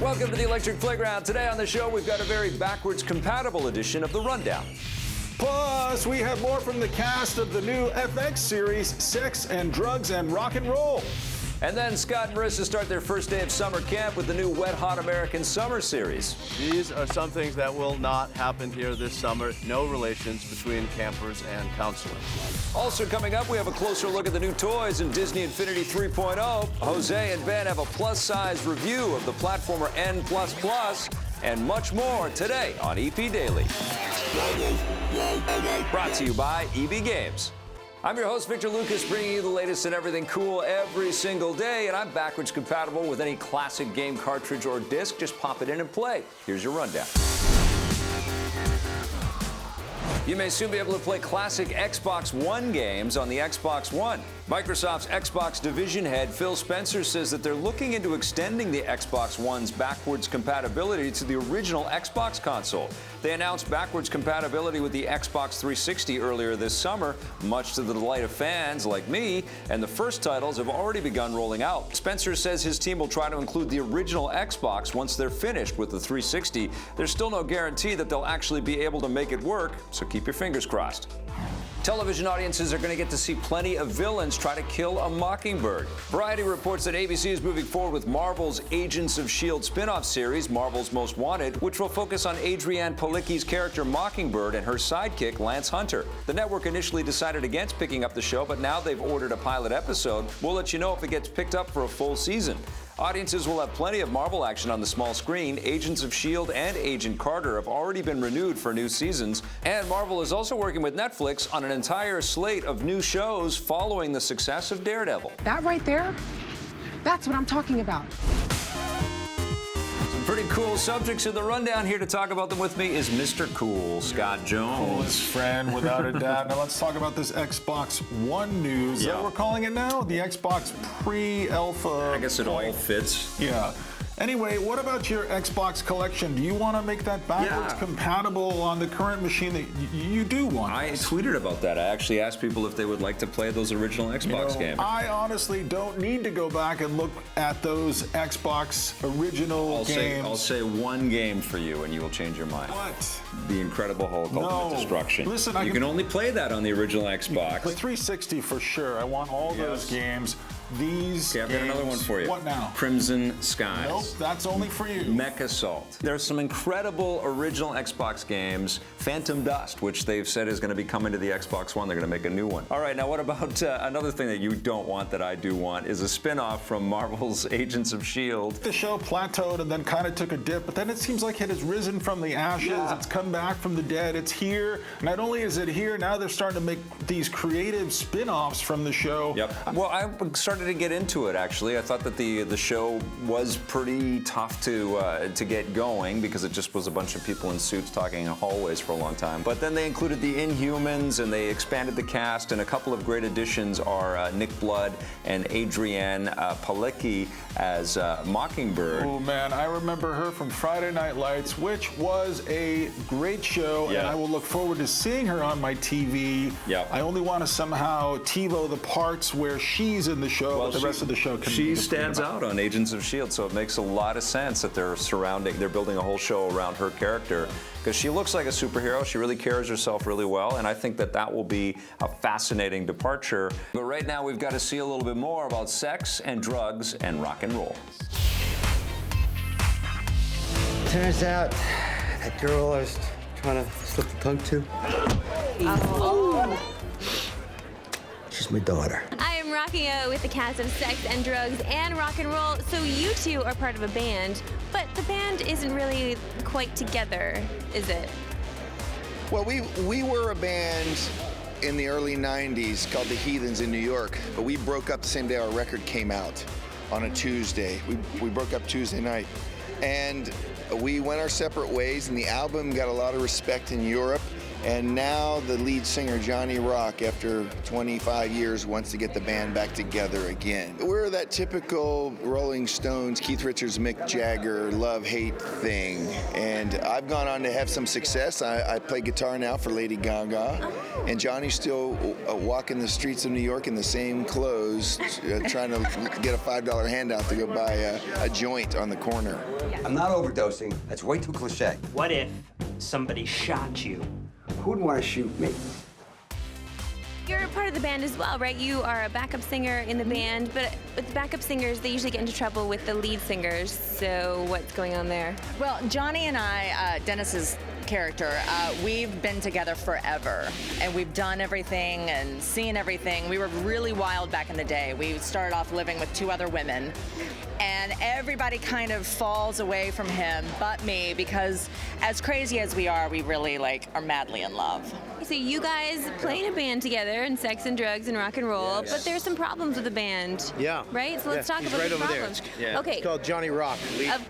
Welcome to the Electric Playground. Today on the show, we've got a very backwards compatible edition of The Rundown. Plus, we have more from the cast of the new FX series, Sex and Drugs and Rock and Roll. And then Scott and Marissa start their first day of summer camp with the new Wet Hot American Summer series. These are some things that will not happen here this summer. No relations between campers and counselors. Also coming up, we have a closer look at the new toys in Disney Infinity 3.0. Jose and Ben have a plus-size review of the platformer N++, and much more today on EP Daily. Brought to you by EB Games. I'm your host, Victor Lucas, bringing you the latest in everything cool every single day, and I'm backwards compatible with any classic game cartridge or disc. Just pop it in and play. Here's your rundown. You may soon be able to play classic Xbox One games on the Xbox One. Microsoft's Xbox division head, Phil Spencer, says that they're looking into extending the Xbox One's backwards compatibility to the original Xbox console. They announced backwards compatibility with the Xbox 360 earlier this summer, much to the delight of fans like me, and the first titles have already begun rolling out. Spencer says his team will try to include the original Xbox once they're finished with the 360. There's still no guarantee that they'll actually be able to make it work, so keep your fingers crossed. Television audiences are going to get to see plenty of villains try to kill a mockingbird. Variety reports that ABC is moving forward with Marvel's Agents of S.H.I.E.L.D. spin-off series, Marvel's Most Wanted, which will focus on Adrienne Palicki's character Mockingbird and her sidekick, Lance Hunter. The network initially decided against picking up the show, but now they've ordered a pilot episode. We'll let you know if it gets picked up for a full season. Audiences will have plenty of Marvel action on the small screen. Agents of S.H.I.E.L.D. and Agent Carter have already been renewed for new seasons. And Marvel is also working with Netflix on an entire slate of new shows following the success of Daredevil. That right there, that's what I'm talking about. Pretty cool subjects in the rundown. Here to talk about them with me is Mr. Cool, Scott Jones. Coolest friend, without a doubt. Now let's talk about this Xbox One news. Is that what we're calling it now? The Xbox pre-alpha. I guess it all fits. Yeah. Anyway, what about your Xbox collection? Do you want to make that backwards compatible on the current machine that you do want? I tweeted about that. I actually asked people if they would like to play those original Xbox games. I honestly don't need to go back and look at those Xbox original games. I'll say one game for you and you will change your mind. What? The Incredible Hulk Ultimate Destruction. Listen, you can only play that on the original Xbox. The 360 for sure. I want all those games. These I've got another one for you. What now? Crimson Skies. Nope, that's only for you. Mech Assault. There's some incredible original Xbox games. Phantom Dust, which they've said is going to be coming to the Xbox One. They're going to make a new one. All right, now what about another thing that you don't want that I do want is a spin-off from Marvel's Agents of S.H.I.E.L.D. The show plateaued and then kind of took a dip, but then it seems like it has risen from the ashes. Yeah. It's come back from the dead. It's here. Not only is it here, now they're starting to make these creative spin-offs from the show. Yep. Well, I started to get into it, actually. I thought that the show was pretty tough to get going because it just was a bunch of people in suits talking in hallways for a long time. But then they included the Inhumans and they expanded the cast, and a couple of great additions are Nick Blood and Adrienne Palicki as Mockingbird. Oh man, I remember her from Friday Night Lights, which was a great show, and I will look forward to seeing her on my TV. Yep. I only want to somehow TiVo the parts where she's in the show, but the rest of the show can She stands out on Agents of S.H.I.E.L.D., so it makes a lot of sense that they're building a whole show around her character, because she looks like a superhero. She really carries herself really well, and I think that that will be a fascinating departure. But right now, we've got to see a little bit more about sex and drugs and rock and roll. Turns out that girl I was trying to slip the tongue to. She's my daughter. I am rocking out with the cast of Sex and Drugs and Rock and Roll. So you two are part of a band, but the band isn't really quite together, is it? Well, we were a band in the early 90s called the Heathens in New York, but we broke up the same day our record came out on a Tuesday. We broke up Tuesday night, and we went our separate ways, and the album got a lot of respect in Europe, And now the lead singer, Johnny Rock, after 25 years, wants to get the band back together again. We're that typical Rolling Stones, Keith Richards, Mick Jagger, love-hate thing. And I've gone on to have some success. I play guitar now for Lady Gaga. And Johnny's still walking the streets of New York in the same clothes, trying to get a $5 handout to go buy a joint on the corner. I'm not overdosing. That's way too cliche. What if somebody shot you? Who'd want to shoot me? You're a part of the band as well, right? You are a backup singer in the band, but with backup singers, they usually get into trouble with the lead singers. So what's going on there? Well, Johnny and I, Dennis's character, we've been together forever, and we've done everything and seen everything. We were really wild back in the day. We started off living with 2 other women, and everybody kind of falls away from him but me, because as crazy as we are, we really are madly in love. So you guys play in a band together in Sex and Drugs and Rock and Roll, but there's some problems with the band. Yeah. Right? So let's talk he's about right the over problems. there. Yeah. Okay. It's called Johnny Rock,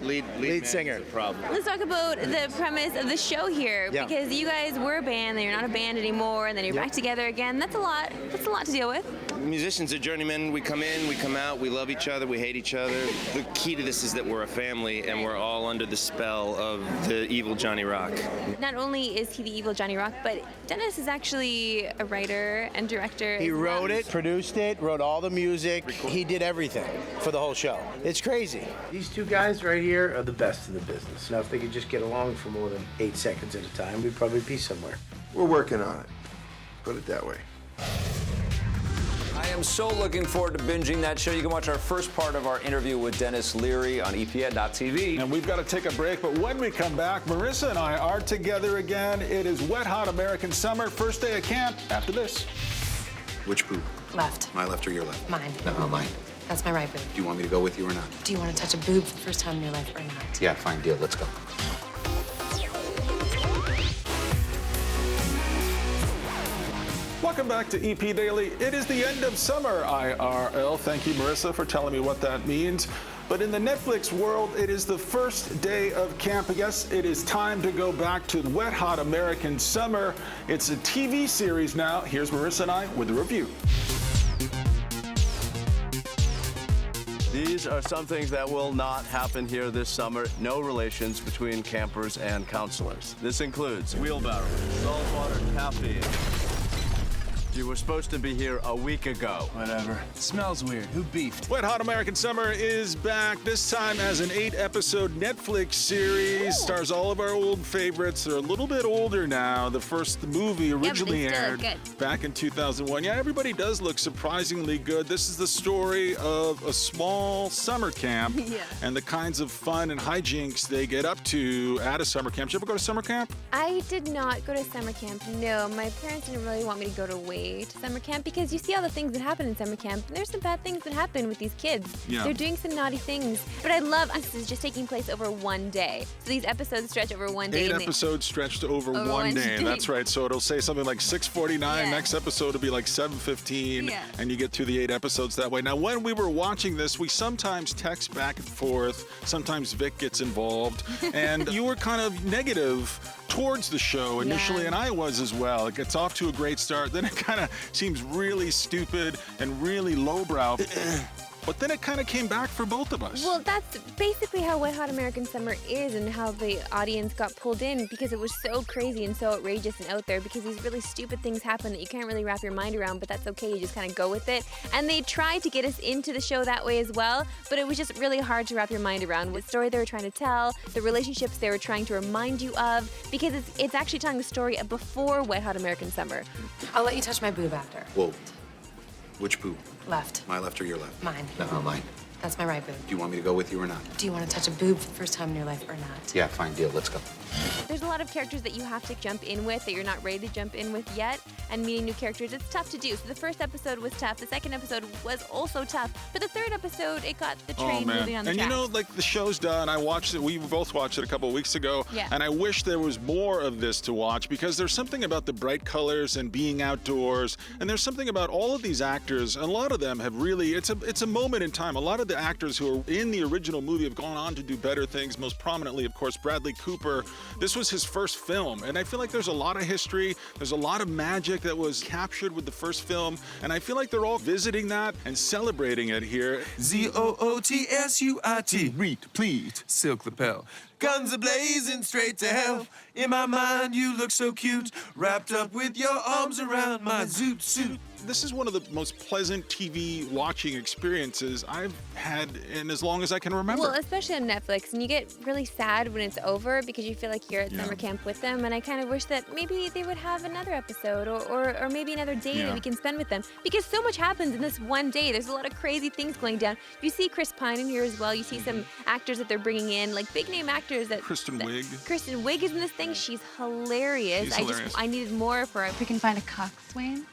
lead singer. Problem. Let's talk about the premise of the show here, because you guys were a band, then you're not a band anymore, and then you're back together again. That's a lot. That's a lot to deal with. Musicians are journeymen. We come in, we come out, we love each other, we hate each other. The key to this is that we're a family, and we're all under the spell of the evil Johnny Rock. Not only is he the evil Johnny Rock, but Dennis is actually a writer and director. He wrote it, produced it, wrote all the music. He did everything for the whole show. It's crazy. These 2 guys right here are the best in the business. Now, if they could just get along for more than 8 seconds at a time, we'd probably be somewhere. We're working on it. Put it that way. I am so looking forward to binging that show. You can watch our first part of our interview with Dennis Leary on EPN.TV. And we've got to take a break, but when we come back, Marissa and I are together again. It is Wet Hot American Summer, first day of camp after this. Which boob? Left. My left or your left? Mine. No, mine. That's my right boob. Do you want me to go with you or not? Do you want to touch a boob for the first time in your life or not? Yeah, fine deal. Let's go. Welcome back to EP Daily. It is the end of summer, IRL. Thank you, Marissa, for telling me what that means. But in the Netflix world, it is the first day of camp. Yes, it is time to go back to Wet Hot American Summer. It's a TV series now. Here's Marissa and I with the review. These are some things that will not happen here this summer. No relations between campers and counselors. This includes wheelbarrow, saltwater taffy. You were supposed to be here a week ago. Whatever. It smells weird. Who beefed? Wet Hot American Summer is back, this time as an 8-episode Netflix series. Stars all of our old favorites. They're a little bit older now. The first movie originally aired back in 2001. Yeah, everybody does look surprisingly good. This is the story of a small summer camp and the kinds of fun and hijinks they get up to at a summer camp. Did you ever go to summer camp? I did not go to summer camp, no. My parents didn't really want me to go away to summer camp because you see all the things that happen in summer camp. And there's some bad things that happen with these kids. Yeah. They're doing some naughty things. But I love this is just taking place over one day. So these episodes stretch over one day. 8 episodes stretched over one day. That's right. So it'll say something like 6:49. Next episode will be like 7:15. And you get through the 8 episodes that way. Now, when we were watching this, we sometimes text back and forth. Sometimes Vic gets involved. And you were kind of negative towards the show initially, and I was as well. It gets off to a great start, then it kind of seems really stupid and really lowbrow. But then it kind of came back for both of us. Well, that's basically how Wet Hot American Summer is and how the audience got pulled in because it was so crazy and so outrageous and out there because these really stupid things happen that you can't really wrap your mind around, but that's okay. You just kind of go with it. And they tried to get us into the show that way as well, but it was just really hard to wrap your mind around what story they were trying to tell, the relationships they were trying to remind you of, because it's actually telling the story of before Wet Hot American Summer. I'll let you touch my boob after. Whoa. Which boob? Left. My left or your left? Mine. No, mine. That's my right boob. Do you want me to go with you or not? Do you want to touch a boob for the first time in your life or not? Yeah, fine deal. Let's go. There's a lot of characters that you have to jump in with that you're not ready to jump in with yet, and meeting new characters, it's tough to do. So the first episode was tough. The second episode was also tough. But the third episode, it got the train moving on the tracks. And you know, like the show's done. I watched it. We both watched it a couple of weeks ago. Yeah. And I wish there was more of this to watch because there's something about the bright colors and being outdoors. And there's something about all of these actors. And a lot of them have really, it's a moment in time. A lot of of the actors who are in the original movie have gone on to do better things, most prominently, of course, Bradley Cooper. This was his first film, and I feel like there's a lot of history, there's a lot of magic that was captured with the first film, and I feel like they're all visiting that and celebrating it here. Z-O-O-T-S-U-I-T. Read, please, Silk Lapel. Guns are blazing straight to hell. In my mind, you look so cute, wrapped up with your arms around my zoot suit. This is one of the most pleasant TV watching experiences I've had in as long as I can remember. Well, especially on Netflix, and you get really sad when it's over because you feel like you're at summer camp with them, and I kind of wish that maybe they would have another episode or maybe another day that we can spend with them, because so much happens in this one day. There's a lot of crazy things going down. You see Chris Pine in here as well. You see some actors that they're bringing in, like big name actors. Kristen Wiig. Kristen Wiig is in this thing. She's hilarious. I needed more of her. We can find a coxswain.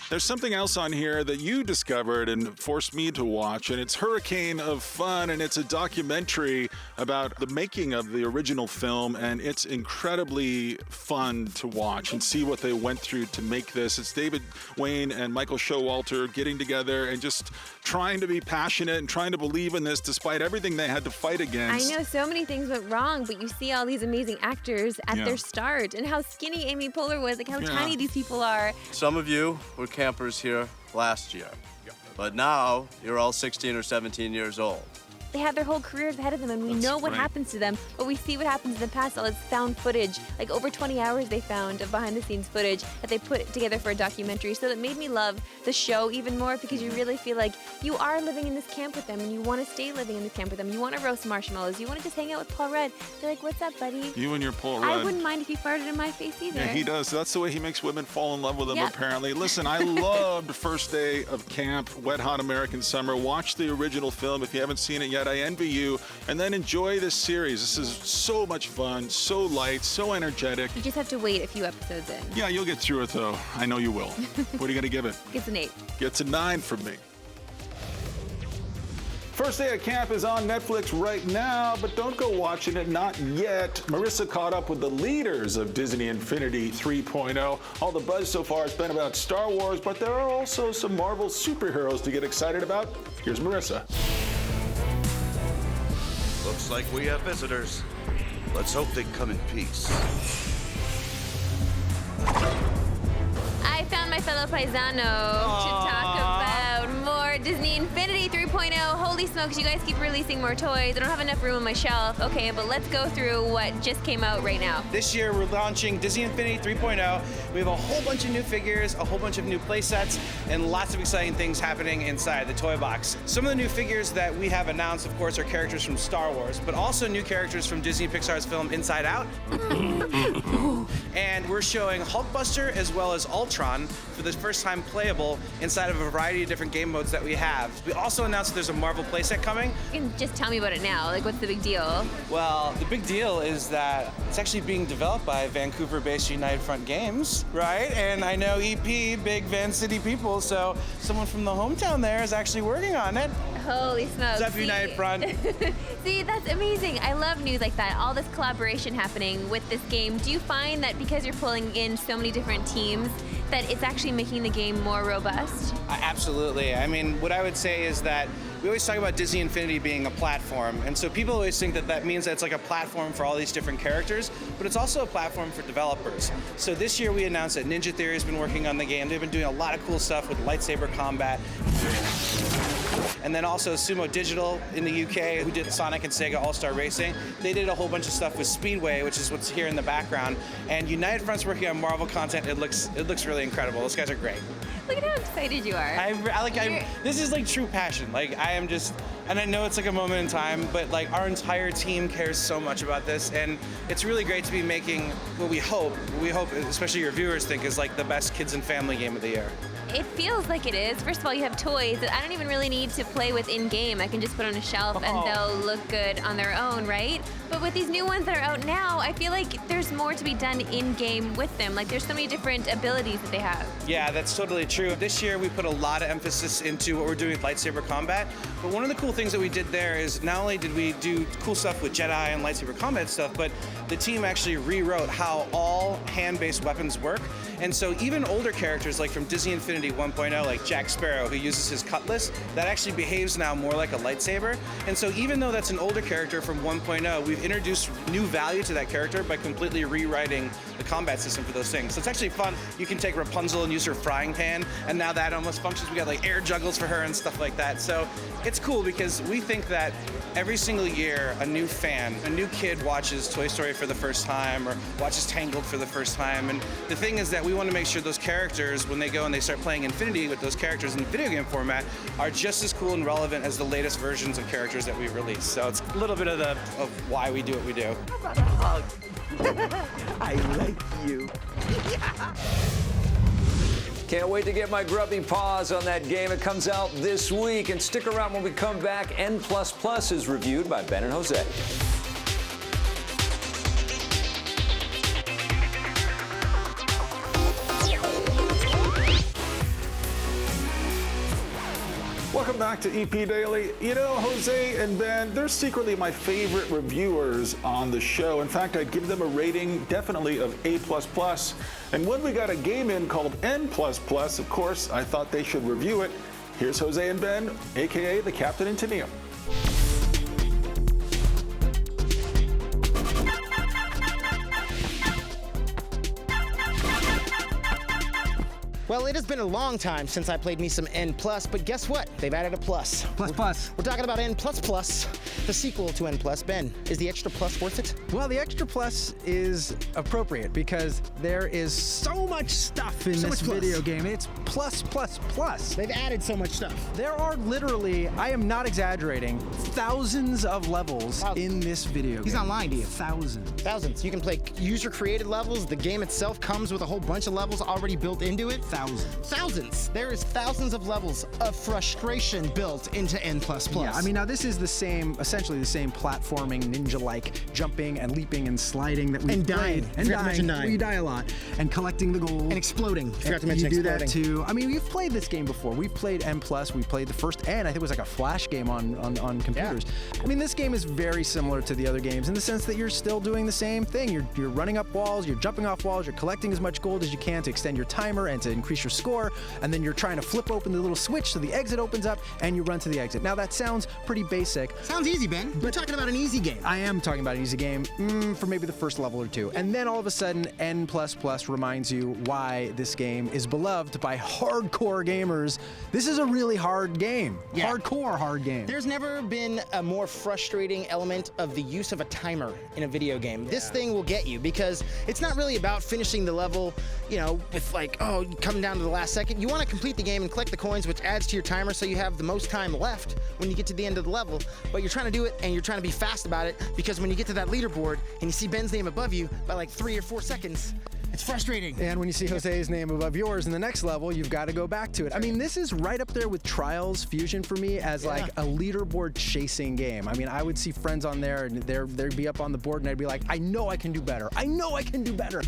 There's something else on here that you discovered and forced me to watch, and it's Hurricane of Fun, and it's a documentary about the making of the original film, and it's incredibly fun to watch and see what they went through to make this. It's David Wayne and Michael Showalter getting together and just trying to be passionate and trying to believe in this despite everything they had to fight against. I know so many things went wrong, but you see all these amazing actors at their start, and how skinny Amy Poehler was, like how tiny these people are. Some of you were campers here last year, but now you're all 16 or 17 years old. They have their whole careers ahead of them, and we know what happens to them, but we see what happens in the past. All this found footage, like over 20 hours they found of behind-the-scenes footage that they put together for a documentary. So that made me love the show even more, because you really feel like you are living in this camp with them, and you want to stay living in this camp with them. You want to roast marshmallows. You want to just hang out with Paul Rudd. They're like, "What's up, buddy?" You and your Paul Rudd. I wouldn't mind if he farted in my face either. Yeah, he does. That's the way he makes women fall in love with him, apparently. Listen, I loved First Day of Camp, Wet Hot American Summer. Watch the original film if you haven't seen it yet. I envy you. And then enjoy this series. This is so much fun, so light, so energetic. You just have to wait a few episodes in. Yeah, you'll get through it, though. I know you will. What are you going to give it? Gets an 8. Gets a 9 from me. First Day of Camp is on Netflix right now, but don't go watching it, not yet. Marissa caught up with the leaders of Disney Infinity 3.0. All the buzz so far has been about Star Wars, but there are also some Marvel superheroes to get excited about. Here's Marissa. Looks like we have visitors. Let's hope they come in peace. I found my fellow paisano to talk about more Disney Infinity 3.0. Holy smokes, you guys keep releasing more toys. I don't have enough room on my shelf. Okay, but let's go through what just came out right now. This year we're launching Disney Infinity 3.0. We have a whole bunch of new figures, a whole bunch of new play sets, and lots of exciting things happening inside the toy box. Some of the new figures that we have announced, of course, are characters from Star Wars, but also new characters from Disney Pixar's film Inside Out. And we're showing Hulkbuster as well as Ultron for the first time playable inside of a variety of different game modes that we have. We also announced that there's a Marvel playset coming. You can just tell me about it now. Like, what's the big deal? Well, the big deal is that it's actually being developed by Vancouver-based United Front Games, right? And I know EP, big Van City people, so someone from the hometown there is actually working on it. Holy smokes. What's up, United Front? See, that's amazing. I love news like that. All this collaboration happening with this game. Do you find that because you're pulling in so many different teams, that it's actually making the game more robust? Absolutely. I mean, what I would say is that we always talk about Disney Infinity being a platform, and so people always think that that means that it's like a platform for all these different characters, but it's also a platform for developers. So this year we announced that Ninja Theory has been working on the game. They've been doing a lot of cool stuff with lightsaber combat. And then also Sumo Digital in the UK, who did Sonic and Sega All-Star Racing. They did a whole bunch of stuff with Speedway, which is what's here in the background. And United Front's working on Marvel content. It looks really incredible. Those guys are great. Look at how excited you are. This is like true passion. Like, I am just, and I know it's like a moment in time, but like our entire team cares so much about this, and it's really great to be making what we hope, especially your viewers think is like the best kids and family game of the year. It feels like it is. First of all, you have toys that I don't even really need to play with in-game. I can just put on a shelf and they'll look good on their own, right? But with these new ones that are out now, I feel like there's more to be done in-game with them. Like, there's so many different abilities that they have. Yeah, that's totally true. This year we put a lot of emphasis into what we're doing with lightsaber combat, but one of the cool things that we did there is not only did we do cool stuff with Jedi and lightsaber combat stuff, but the team actually rewrote how all hand-based weapons work. And so even older characters like from Disney Infinity Infinity 1.0, like Jack Sparrow, who uses his cutlass, that actually behaves now more like a lightsaber. And so even though that's an older character from 1.0, we've introduced new value to that character by completely rewriting the combat system for those things. So it's actually fun. You can take Rapunzel and use her frying pan, and now that almost functions. We got like air juggles for her and stuff like that. So it's cool because we think that every single year a new fan, a new kid watches Toy Story for the first time or watches Tangled for the first time. And the thing is that we want to make sure those characters, when they go and they start playing Infinity with those characters in video game format, are just as cool and relevant as the latest versions of characters that we release. So it's a little bit of why we do what we do. How about a hug? I like you. Can't wait to get my grubby paws on that game. It comes out this week. And stick around when we come back. N++ is reviewed by Ben and Jose. Welcome back to EP Daily. You know, Jose and Ben, they're secretly my favorite reviewers on the show. In fact, I'd give them a rating definitely of A++. And when we got a game in called N++, of course, I thought they should review it. Here's Jose and Ben, AKA the Captain and Tennille. Well, it has been a long time since I played me some N+, but guess what? They've added a plus. Plus. We're talking about N++, the sequel to N+. Ben, is the extra plus worth it? Well, the extra plus is appropriate because there is so much stuff in this video game. It's plus. They've added so much stuff. There are literally, I am not exaggerating, thousands of levels in this video game. He's not lying to you. Thousands. You can play user-created levels. The game itself comes with a whole bunch of levels already built into it. Thousands. There is thousands of levels of frustration built into N++. Yeah, I mean, now this is essentially the same platforming, ninja-like jumping and leaping and sliding that we've played. And dying. We die a lot. And collecting the gold. And exploding. Forgot to mention exploding. exploding. You do that too. I mean, we've played this game before. We've played N+. We played the first N. I think it was like a Flash game on computers. Yeah. I mean, this game is very similar to the other games in the sense that you're still doing the same thing. You're running up walls, you're jumping off walls, you're collecting as much gold as you can to extend your timer and to increase your score, and then you're trying to flip open the little switch so the exit opens up and you run to the exit. Now that sounds pretty basic. Sounds easy, Ben. You're talking about an easy game. I am talking about an easy game for maybe the first level or two. And then all of a sudden, N++ reminds you why this game is beloved by hardcore gamers. This is a really hard game. Yeah. Hardcore hard game. There's never been a more frustrating element of the use of a timer in a video game. Yeah. This thing will get you because it's not really about finishing the level, you know, with like, oh, you come down to the last second. You want to complete the game and collect the coins, which adds to your timer so you have the most time left when you get to the end of the level. But you're trying to do it and you're trying to be fast about it because when you get to that leaderboard and you see Ben's name above you by like 3 or 4 seconds, it's frustrating. And when you see Jose's name above yours in the next level, you've got to go back to it. I mean, this is right up there with Trials Fusion for me as like a leaderboard chasing game. I mean, I would see friends on there and they'd be up on the board and I'd be like, I know I can do better. I know I can do better.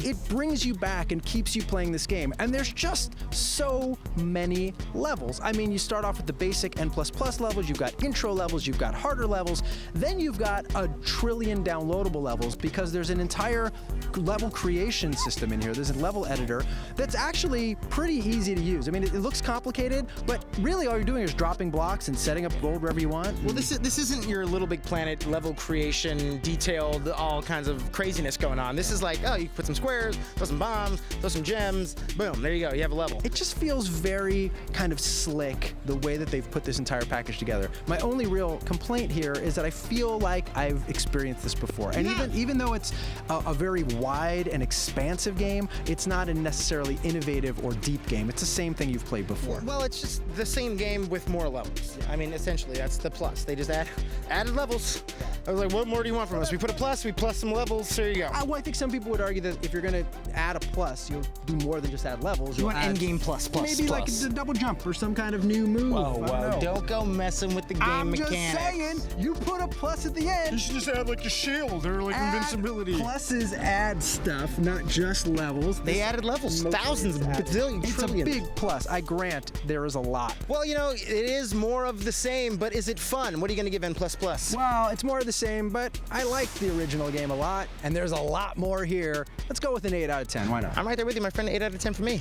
It brings you back and keeps you playing this game. And there's just so many levels. I mean, you start off with the basic N++ levels, you've got intro levels, you've got harder levels, then you've got a trillion downloadable levels because there's an entire level creation system in here. There's a level editor that's actually pretty easy to use. I mean, it looks complicated, but really all you're doing is dropping blocks and setting up gold wherever you want. Well, this isn't your Little Big Planet level creation, detailed, all kinds of craziness going on. This is like, oh, you put some squares, throw some bombs, throw some gems, boom, there you go, you have a level. It just feels very kind of slick the way that they've put this entire package together. My only real complaint here is that I feel like I've experienced this before. And even though it's a very wide and expansive game, it's not a necessarily innovative or deep game. It's the same thing you've played before. Well, it's just the same game with more levels. I mean, essentially, that's the plus. They just added levels. I was like, what more do you want from us? We put a plus, we plus some levels, there you go. Well, I think some people would argue that if you're gonna add a plus, you'll do more than just add levels. You You'll want add endgame plus, maybe like a double jump or some kind of new move. Whoa, don't go messing with the game I'm mechanics. just saying, you put a plus at the end. You should just add like a shield or like invincibility. Pluses add stuff, not just levels. They added levels, thousands, bazillion, It's trillion. a big plus. I grant there is a lot. Well, you know, it is more of the same, but is it fun? What are you going to give N++? Well, it's more of the same, but I like the original game a lot, and there's a lot more here. Let's go with an 8 out of 10. Why not? I'm right there with you, my friend. 8 out of 10 for me.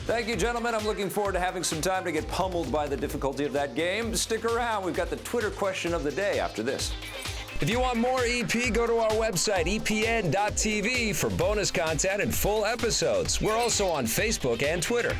Thank you, gentlemen. I'm looking forward to having some time to get pummeled by the difficulty of that game. Stick around. We've got the Twitter question of the day after this. If you want more EP, go to our website, epn.tv, for bonus content and full episodes. We're also on Facebook and Twitter.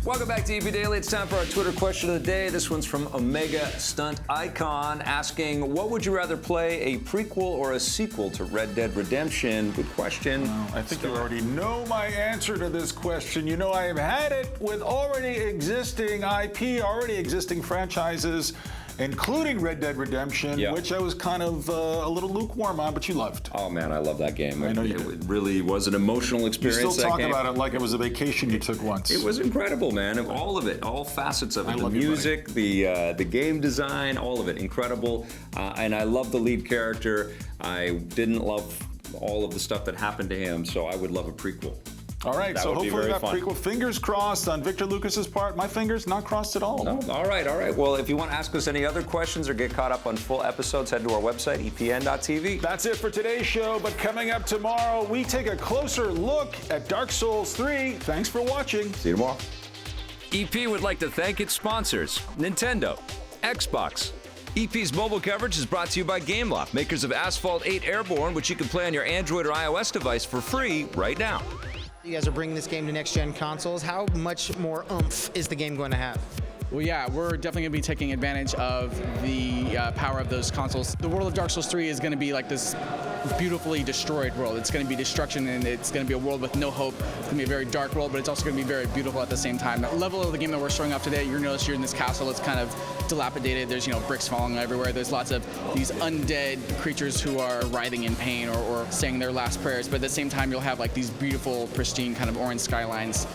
Welcome back to EP Daily. It's time for our Twitter question of the day. This one's from Omega Stunt Icon asking, what would you rather play, a prequel or a sequel to Red Dead Redemption? Good question. I think you already know my answer to this question. You know I have had it with already existing IP, already existing franchises, including Red Dead Redemption, which I was kind of a little lukewarm on, but you loved. Oh, man, I love that game. I know you It did. really was an emotional experience. You still talk that game. about it like it was a vacation you took once. It was incredible, man. All of it, all facets of it. The love you, music, the game design, all of it, incredible. And I love the lead character. I didn't love all of the stuff that happened to him, so I would love a prequel. All right, That so would be hopefully very that fun. prequel, fingers crossed on Victor Lucas's part. My fingers not crossed at all. No, all right. Well, if you want to ask us any other questions or get caught up on full episodes, head to our website, epn.tv. That's it for today's show, but coming up tomorrow, we take a closer look at Dark Souls 3. Thanks for watching. See you tomorrow. EP would like to thank its sponsors, Nintendo, Xbox. EP's mobile coverage is brought to you by Gameloft, makers of Asphalt 8 Airborne, which you can play on your Android or iOS device for free right now. You guys are bringing this game to next-gen consoles. How much more oomph is the game going to have? Well, yeah, we're definitely going to be taking advantage of the power of those consoles. The world of Dark Souls 3 is going to be like this beautifully destroyed world. It's going to be destruction, and it's going to be a world with no hope. It's going to be a very dark world, but it's also going to be very beautiful at the same time. The level of the game that we're showing off today, you're notice you're in this castle. It's kind of dilapidated. There's, bricks falling everywhere. There's lots of these undead creatures who are writhing in pain or saying their last prayers, but at the same time, you'll have like these beautiful, pristine kind of orange skylines.